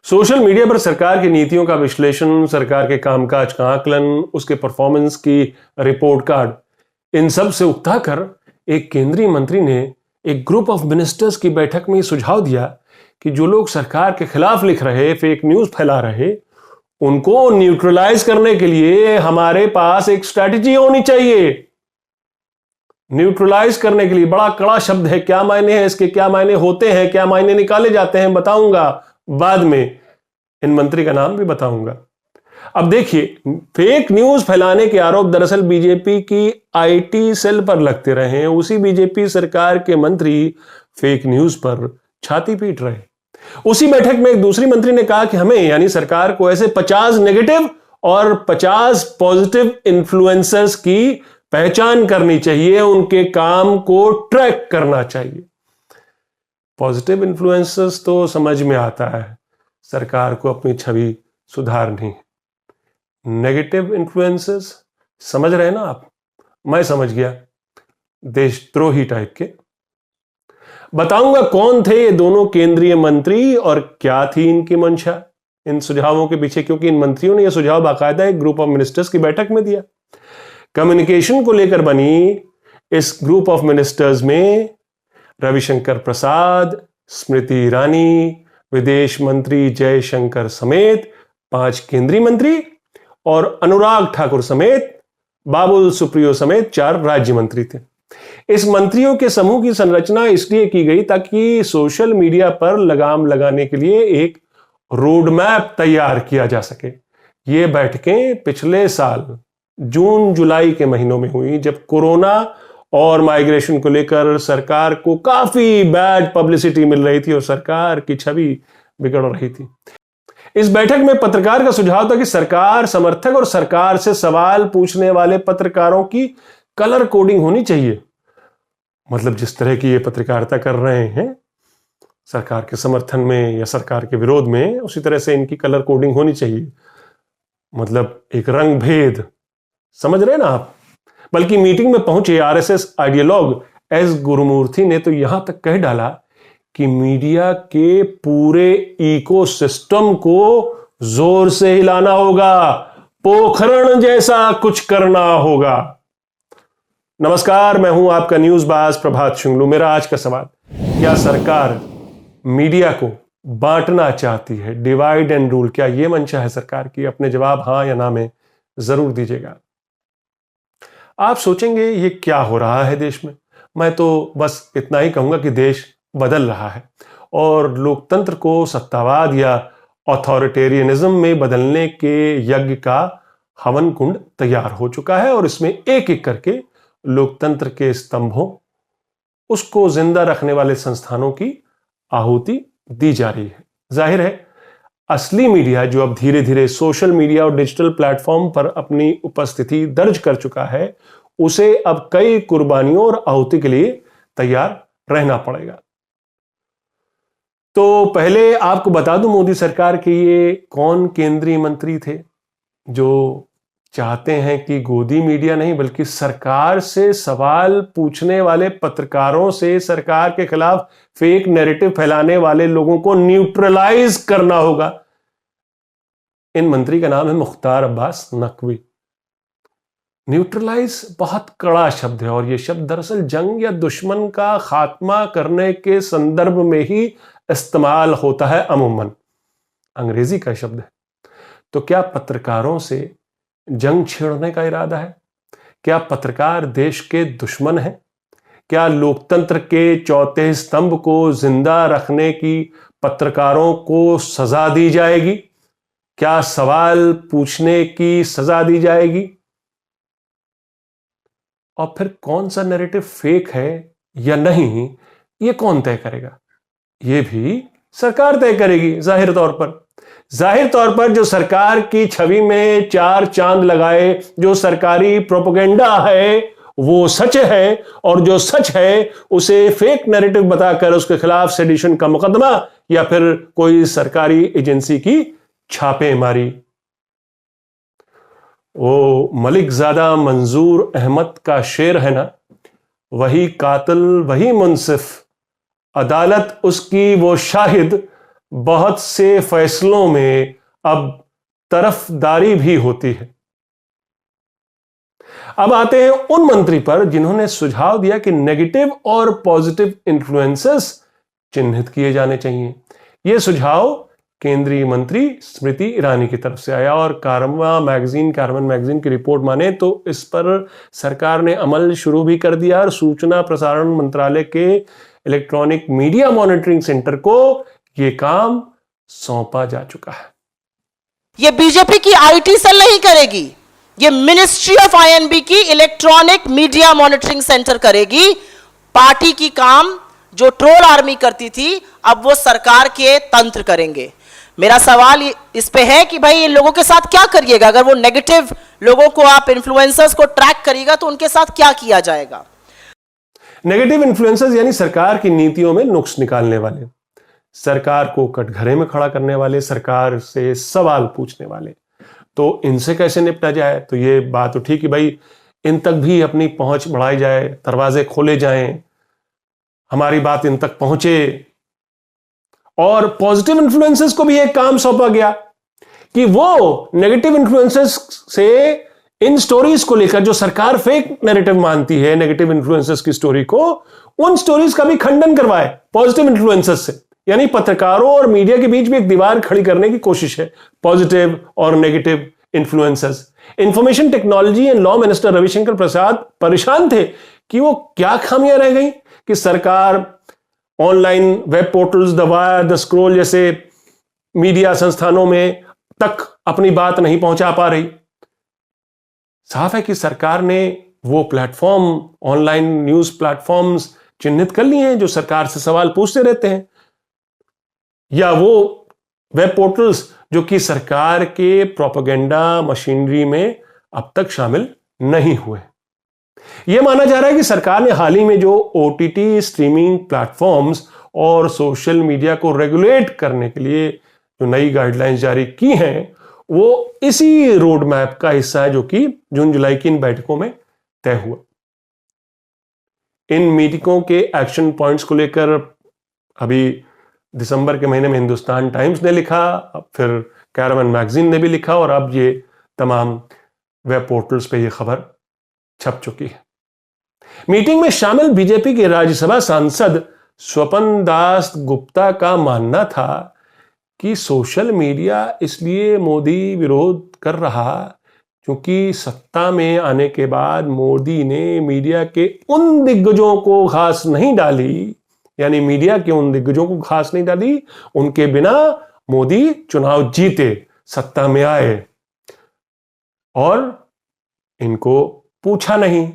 Social media पर सरकार की नीतियों का विश्लेषण, सरकार के कामकाज का आकलन, उसके परफॉर्मेंस की रिपोर्ट कार्ड, इन सब से उकता कर एक केंद्रीय मंत्री ने एक ग्रुप ऑफ मिनिस्टर्स की बैठक में सुझाव दिया कि जो लोग सरकार के खिलाफ लिख रहे, फेक न्यूज फैला रहे, उनको न्यूट्रलाइज करने के लिए हमारे पास एक स्ट्रैटेजी होनी चाहिए। न्यूट्रलाइज करने के लिए बड़ा कड़ा शब्द है, क्या मायने हैं इसके, क्या मायने होते हैं, क्या मायने निकाले जाते हैं, बताऊंगा बाद में। इन मंत्री का नाम भी बताऊंगा। अब देखिए, फेक न्यूज फैलाने के आरोप दरअसल बीजेपी की आईटी सेल पर लगते रहे हैं। उसी बीजेपी सरकार के मंत्री फेक न्यूज पर छाती पीट रहे। उसी बैठक में एक दूसरी मंत्री ने कहा कि हमें यानी सरकार को ऐसे 50 नेगेटिव और 50 पॉजिटिव इन्फ्लुएंसर्स की पहचान करनी चाहिए, उनके काम को ट्रैक करना चाहिए। पॉजिटिव इन्फ्लुएंसर्स तो समझ में आता है, सरकार को अपनी छवि सुधारनी है। नेगेटिव इन्फ्लुएंसर्स समझ रहे ना आप? मैं समझ गया, देशद्रोही टाइप के। बताऊंगा कौन थे ये दोनों केंद्रीय मंत्री और क्या थी इनकी मंशा इन सुझावों के पीछे, क्योंकि इन मंत्रियों ने यह सुझाव बाकायदा एक ग्रुप ऑफ मिनिस्टर्स की बैठक में दिया। कम्युनिकेशन को लेकर बनी इस ग्रुप ऑफ मिनिस्टर्स में रविशंकर प्रसाद, स्मृति ईरानी, विदेश मंत्री जयशंकर समेत 5 केंद्रीय मंत्री और अनुराग ठाकुर समेत बाबुल सुप्रियो समेत 4 राज्य मंत्री थे। इस मंत्रियों के समूह की संरचना इसलिए की गई ताकि सोशल मीडिया पर लगाम लगाने के लिए एक रोड मैप तैयार किया जा सके। ये बैठकें पिछले साल जून जुलाई के महीनों में हुई, जब कोरोना और माइग्रेशन को लेकर सरकार को काफी बैड पब्लिसिटी मिल रही थी और सरकार की छवि बिगड़ रही थी। इस बैठक में पत्रकार का सुझाव था कि सरकार समर्थक और सरकार से सवाल पूछने वाले पत्रकारों की कलर कोडिंग होनी चाहिए। मतलब जिस तरह की ये पत्रकारिता कर रहे हैं सरकार के समर्थन में या सरकार के विरोध में, उसी तरह से इनकी कलर कोडिंग होनी चाहिए। मतलब एक रंग भेद, समझ रहे ना आप? बल्कि मीटिंग में पहुंचे आरएसएस आइडियोलॉग एस गुरुमूर्ति ने तो यहां तक कह डाला कि मीडिया के पूरे इकोसिस्टम को जोर से हिलाना होगा, पोखरण जैसा कुछ करना होगा। नमस्कार, मैं हूं आपका न्यूज बाज प्रभात शुंगलू। मेरा आज का सवाल, क्या सरकार मीडिया को बांटना चाहती है, डिवाइड एंड रूल? क्या यह मंशा है सरकार की? अपने जवाब हां या ना में जरूर दीजिएगा। आप सोचेंगे ये क्या हो रहा है देश में? मैं तो बस इतना ही कहूंगा कि देश बदल रहा है और लोकतंत्र को सत्तावाद या ऑथोरिटेरियनिज्म में बदलने के यज्ञ का हवन कुंड तैयार हो चुका है और इसमें एक एक करके लोकतंत्र के स्तंभों, उसको जिंदा रखने वाले संस्थानों की आहुति दी जा रही है। जाहिर है असली मीडिया जो अब धीरे धीरे सोशल मीडिया और डिजिटल प्लेटफॉर्म पर अपनी उपस्थिति दर्ज कर चुका है, उसे अब कई कुर्बानियों और आहुति के लिए तैयार रहना पड़ेगा। तो पहले आपको बता दूं, मोदी सरकार के ये कौन केंद्रीय मंत्री थे जो चाहते हैं कि गोदी मीडिया नहीं बल्कि सरकार से सवाल पूछने वाले पत्रकारों से सरकार के खिलाफ फेक नैरेटिव फैलाने वाले लोगों को न्यूट्रलाइज करना होगा। इन मंत्री का नाम है मुख्तार अब्बास नकवी। न्यूट्रलाइज बहुत कड़ा शब्द है और यह शब्द दरअसल जंग या दुश्मन का खात्मा करने के संदर्भ में ही इस्तेमाल होता है अमूमन। अंग्रेजी का शब्द है। तो क्या पत्रकारों से जंग छेड़ने का इरादा है? क्या पत्रकार देश के दुश्मन हैं? क्या लोकतंत्र के चौथे स्तंभ को जिंदा रखने की पत्रकारों को सजा दी जाएगी? क्या सवाल पूछने की सजा दी जाएगी? और फिर कौन सा नैरेटिव फेक है या नहीं, यह कौन तय करेगा? यह भी सरकार तय करेगी। जाहिर तौर पर जो सरकार की छवि में 4 चांद लगाए, जो सरकारी प्रोपेगेंडा है वो सच है और जो सच है उसे फेक नैरेटिव बताकर उसके खिलाफ सेडिशन का मुकदमा या फिर कोई सरकारी एजेंसी की छापेमारी। वो मलिक ज़ादा मंजूर अहमद का शेर है ना, वही कातिल वही मुंसिफ, अदालत उसकी वो शाहिद, बहुत से फैसलों में अब तरफदारी भी होती है। अब आते हैं उन मंत्री पर जिन्होंने सुझाव दिया कि नेगेटिव और पॉजिटिव इन्फ्लुएंसेस चिन्हित किए जाने चाहिए। यह सुझाव केंद्रीय मंत्री स्मृति ईरानी की तरफ से आया और कार्बन मैगजीन की रिपोर्ट माने तो इस पर सरकार ने अमल शुरू भी कर दिया और सूचना प्रसारण मंत्रालय के इलेक्ट्रॉनिक मीडिया मॉनिटरिंग सेंटर को यह काम सौंपा जा चुका है। यह बीजेपी की आईटी सेल नहीं करेगी, यह मिनिस्ट्री ऑफ आईएनबी की इलेक्ट्रॉनिक मीडिया मॉनिटरिंग सेंटर करेगी। पार्टी की काम जो ट्रोल आर्मी करती थी अब वो सरकार के तंत्र करेंगे। मेरा सवाल इस पे है कि भाई इन लोगों के साथ क्या करिएगा? अगर वो नेगेटिव लोगों को आप इन्फ्लुएंसर्स को ट्रैक करिएगा तो उनके साथ क्या किया जाएगा? नेगेटिव इन्फ्लुएंसर्स यानी सरकार की नीतियों में नुक्स निकालने वाले, सरकार को कटघरे में खड़ा करने वाले, सरकार से सवाल पूछने वाले। तो इनसे कैसे निपटा जाए? तो ये बात उठी कि भाई इन तक भी अपनी पहुंच बढ़ाई जाए, दरवाजे खोले जाएं, हमारी बात इन तक पहुंचे। और पॉजिटिव इन्फ्लुएंसेस को भी एक काम सौंपा गया कि वो नेगेटिव इन्फ्लुएंसेस से इन स्टोरीज को लेकर जो सरकार फेक नैरेटिव मानती है नेगेटिव इन्फ्लुएंसेस की स्टोरी को, उन स्टोरीज का भी खंडन करवाए पॉजिटिव इन्फ्लुएंसेस से। यानी पत्रकारों और मीडिया के बीच में एक दीवार खड़ी करने की कोशिश है पॉजिटिव और negative influences. Information technology and law minister Ravishankar Prasad परेशान थे कि वो क्या खामियां रह गई कि सरकार online web portals, the wire, the scroll जैसे मीडिया संस्थानों में तक अपनी बात नहीं पहुंचा पा रही। साफ है कि सरकार ने वो प्लेटफॉर्म, ऑनलाइन न्यूज प्लेटफॉर्म्स चिन्हित कर लिए हैं जो सरकार से सवाल पूछते रहते हैं, या वो वेब पोर्टल्स जो कि सरकार के प्रोपेगेंडा मशीनरी में अब तक शामिल नहीं हुए। यह माना जा रहा है कि सरकार ने हाल ही में जो ओटीटी स्ट्रीमिंग प्लेटफॉर्म्स और सोशल मीडिया को रेगुलेट करने के लिए जो नई गाइडलाइंस जारी की हैं वो इसी रोड मैप का हिस्सा है जो कि जून जुलाई की इन बैठकों में तय हुआ। इन मीटिंगों के एक्शन पॉइंट्स को लेकर अभी दिसंबर के महीने में हिंदुस्तान टाइम्स ने लिखा, फिर कार्बन मैगजीन ने भी लिखा और अब ये तमाम वेब पोर्टल्स पे ये खबर छप चुकी है। मीटिंग में शामिल बीजेपी के राज्यसभा सांसद स्वपन दास गुप्ता का मानना था कि सोशल मीडिया इसलिए मोदी विरोध कर रहा क्योंकि सत्ता में आने के बाद मोदी ने मीडिया के उन दिग्गजों को घास नहीं डाली, यानी मीडिया के उन दिग्गजों को घास नहीं डाली, उनके बिना मोदी चुनाव जीते, सत्ता में आए और इनको पूछा नहीं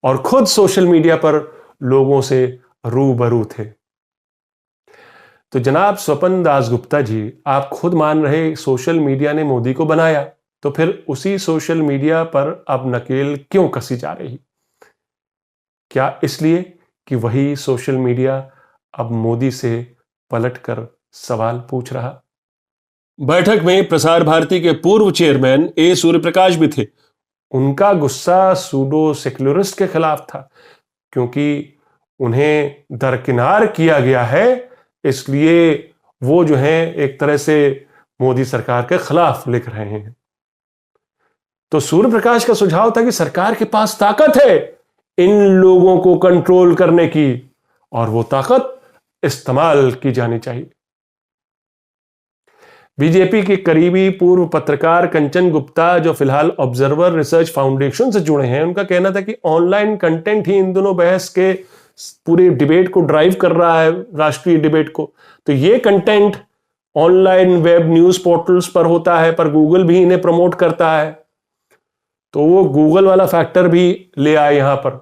और खुद सोशल मीडिया पर लोगों से रूबरू थे। तो जनाब स्वपन दास गुप्ता जी, आप खुद मान रहे सोशल मीडिया ने मोदी को बनाया, तो फिर उसी सोशल मीडिया पर अब नकेल क्यों कसी जा रही? क्या इसलिए कि वही सोशल मीडिया अब मोदी से पलटकर सवाल पूछ रहा? बैठक में प्रसार भारती के पूर्व चेयरमैन ए सूर्यप्रकाश भी थे। उनका गुस्सा सूडो सेक्युलरिस्ट के खिलाफ था क्योंकि उन्हें दरकिनार किया गया है, इसलिए वो जो है एक तरह से मोदी सरकार के खिलाफ लिख रहे हैं। तो सूर्यप्रकाश का सुझाव था कि सरकार के पास ताकत है इन लोगों को कंट्रोल करने की और वो ताकत इस्तेमाल की जानी चाहिए। बीजेपी के करीबी पूर्व पत्रकार कंचन गुप्ता, जो फिलहाल ऑब्जर्वर रिसर्च फाउंडेशन से जुड़े हैं, उनका कहना था कि ऑनलाइन कंटेंट ही इन दोनों बहस के पूरे डिबेट को ड्राइव कर रहा है, राष्ट्रीय डिबेट को। तो ये content online web news portals पर होता है, पर गूगल भी इन्हें प्रमोट करता है, तो वो गूगल वाला फैक्टर भी ले आए यहां पर।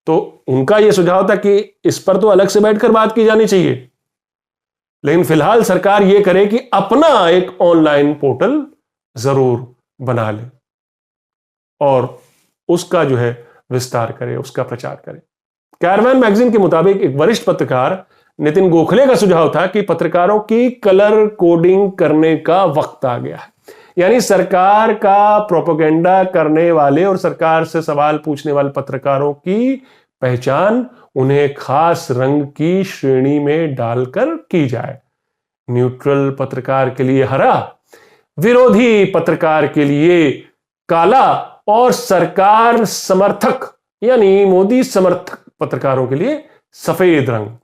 तो उनका यह सुझाव था कि इस पर तो अलग से बैठकर बात की जानी चाहिए, लेकिन फिलहाल सरकार यह करे कि अपना एक ऑनलाइन पोर्टल जरूर बना ले और उसका जो है विस्तार करे, उसका प्रचार करे। कार्बन मैगजीन के मुताबिक एक वरिष्ठ पत्रकार नितिन गोखले का सुझाव था कि पत्रकारों की कलर कोडिंग करने का वक्त आ गया है, यानी सरकार का प्रोपेगेंडा करने वाले और सरकार से सवाल पूछने वाले पत्रकारों की पहचान उन्हें खास रंग की श्रेणी में डालकर की जाए। न्यूट्रल पत्रकार के लिए हरा, विरोधी पत्रकार के लिए काला और सरकार समर्थक यानी मोदी समर्थक पत्रकारों के लिए सफेद रंग।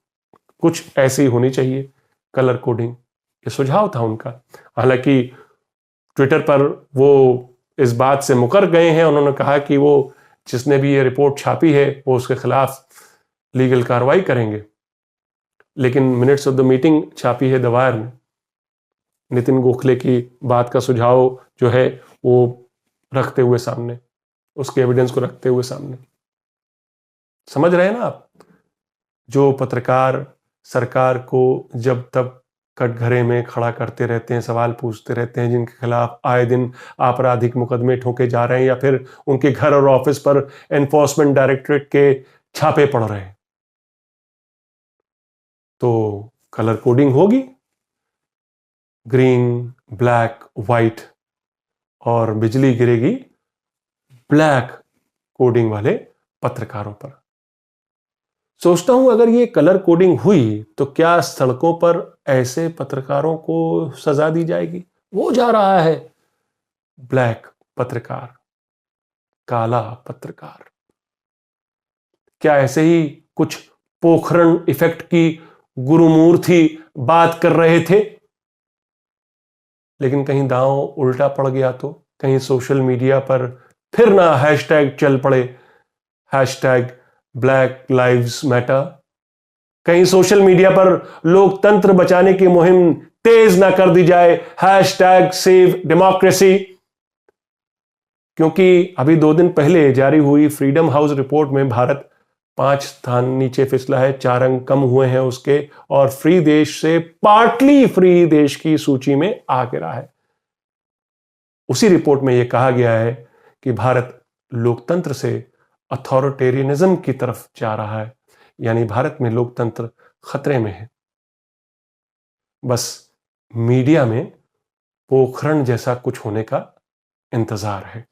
कुछ ऐसी होनी चाहिए कलर कोडिंग, ये सुझाव था उनका। हालांकि ट्विटर पर वो इस बात से मुकर गए हैं, उन्होंने कहा कि वो जिसने भी ये रिपोर्ट छापी है वो उसके खिलाफ लीगल कार्रवाई करेंगे। लेकिन मिनट्स ऑफ द मीटिंग छापी है द वायर में, नितिन गोखले की बात का सुझाव जो है वो रखते हुए सामने, उसके एविडेंस को रखते हुए सामने। समझ रहे हैं ना आप? जो पत्रकार सरकार को जब तक कटघरे में खड़ा करते रहते हैं, सवाल पूछते रहते हैं, जिनके खिलाफ आए दिन आपराधिक मुकदमे ठोके जा रहे हैं या फिर उनके घर और ऑफिस पर एनफोर्समेंट डायरेक्टरेट के छापे पड़ रहे हैं, तो कलर कोडिंग होगी, ग्रीन, ब्लैक, व्हाइट, और बिजली गिरेगी ब्लैक कोडिंग वाले पत्रकारों पर। सोचता हूं अगर ये कलर कोडिंग हुई तो क्या सड़कों पर ऐसे पत्रकारों को सजा दी जाएगी? वो जा रहा है ब्लैक पत्रकार, काला पत्रकार। क्या ऐसे ही कुछ पोखरण इफेक्ट की गुरुमूर्ति बात कर रहे थे, लेकिन कहीं दांव उल्टा पड़ गया तो कहीं सोशल मीडिया पर फिर ना हैशटैग चल पड़े, हैशटैग ब्लैक लाइव्स मैटर, कहीं सोशल मीडिया पर लोकतंत्र बचाने की मुहिम तेज ना कर दी जाए, हैशटैग सेव डेमोक्रेसी। क्योंकि अभी 2 दिन पहले जारी हुई फ्रीडम हाउस रिपोर्ट में भारत 5 स्थान नीचे फिसला है, 4 अंक कम हुए हैं उसके, और फ्री देश से पार्टली फ्री देश की सूची में आ गिरा है। उसी रिपोर्ट में यह कहा गया है कि भारत लोकतंत्र से अथॉरिटेरियनिज्म की तरफ जा रहा है, यानी भारत में लोकतंत्र खतरे में है। बस मीडिया में पोखरण जैसा कुछ होने का इंतजार है।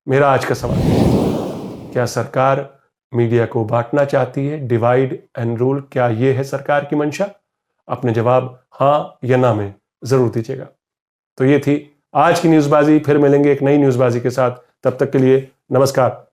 मेरा आज का सवाल, क्या सरकार मीडिया को बांटना चाहती है? डिवाइड एंड रूल, क्या यह है सरकार की मंशा? अपने जवाब हां या ना में जरूर दीजिएगा। तो ये थी आज की न्यूज़बाजी। फिर मिलेंगे एक नई न्यूज़बाजी के साथ, तब तक के लिए नमस्कार।